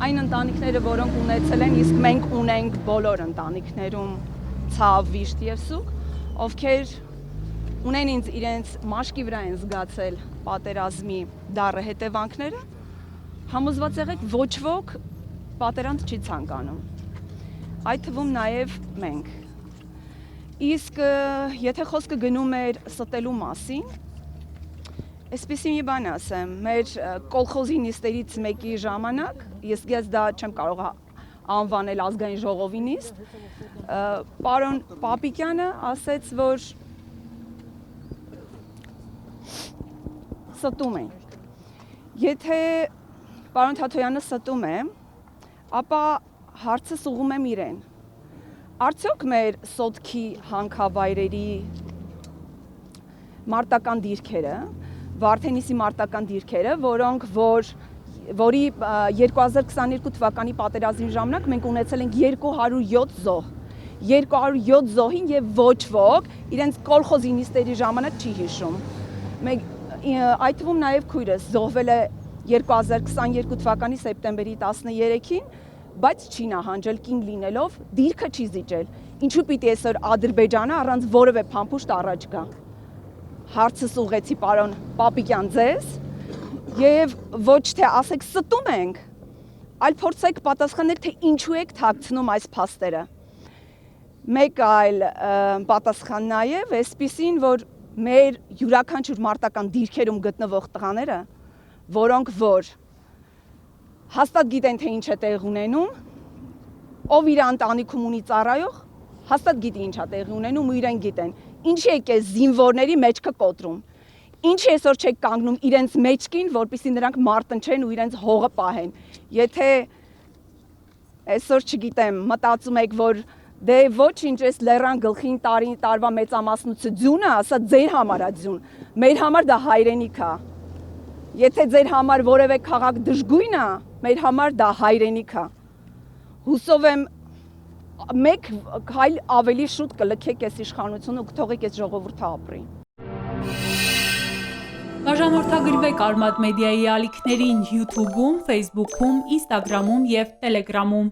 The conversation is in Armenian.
այն ընտանիքները, որոնք ունեցել են, իսկ մենք ունենք բոլոր ընտանիքներում ցավ, վիշտ եւ սուկ, ովքեր ունեն իրենց մաշկի վրա են զգացել պատերազմի դառը հետևանքները, համոզված եղեք ոչ ոք պատերազմ չի ցանկանում, այդ թվում նաև մենք։ Իսկ եթե խոսքը գնում էր ստելու մասին, այսպեսի մի բան ասեմ, մեր կոլխոզի նիստերից մեկի ժամանակ, ես դա չեմ կարող անվանել ազգային ժողովի նիստ, պարոն Պապիկյանը ասեց, որ ստում են։ Եթե պարոն Թաթոյանը ստում է, ապա հարցս ուղղում եմ իրեն։ Արդյոք մեր սոտքի հանքավայրերի մարտական դիրքերը, Վարդենիսի մարտական դիրքերը, որի 2022 թվականի պատերազմի ժամանակ մենք ունեցել ենք 207 զոհ, 207 զոհին եւ ոչ ոք իրենց կոլխոզի նիստերի ժամանակ չի հիշում։ Այդ թվում նաև քույրս զոհվել է 2022 թվականի սեպտեմբերի 13-ին, բայց չի նահանջել կին լինելով, դիրքը չի զիջել։ Ինչու պիտի այսօր Ադրբեջանը առանց որևէ փամփուշտ առաջ գա։ Հարցս ուղղեցի պարոն Պապիկյան ձեզ եւ ոչ թե ասեք ստում ենք, այլ փորձեք պատասխանել, թե ինչու եք թաքցնում այս փաստերը։ Մեկ այլ պատասխան նաև այսպիսին, որ մեր յուրաքանչյուր մարտական դիրքերում գտնվող տղաները, որոնք որ հաստատ գիտեն, թե ինչ է տեղ ունենում, ով իր ընտանիքում ունի ծառայող, հաստատ գիտի ինչ է տեղի ունենում ու իրեն գիտեն։ Ինչի եք այս զինվորների մեջքը կոտրում։ Ինչի այսօր չեք կանգնում իրենց մեջքին, որպեսզի նրանք մարտնչեն ու իրենց հողը պահեն։ Եթե այսօր չգիտեմ, մտածում եք, որ դե ոչինչ, այս լեռան գլխին տարվա մեծամասնությունը, ասա ձեր համար է ձյուն, մեր համար դա հայրենիք է։ Եթե ձեր համար որևէ քաղաք դժգույն է, մեր համար դա հայրենիք է։ Հուսով եմ մեկ քայլ ավելի շուտ կլքեք այս իշխանությունը ու կթողեք այս ժողովուրդը ապրի։ Բաժանորդագրվեք Արմադ մեդիայի ալիքներին YouTube-ում, Facebook-ում, Instagram-ում և Telegram-ում։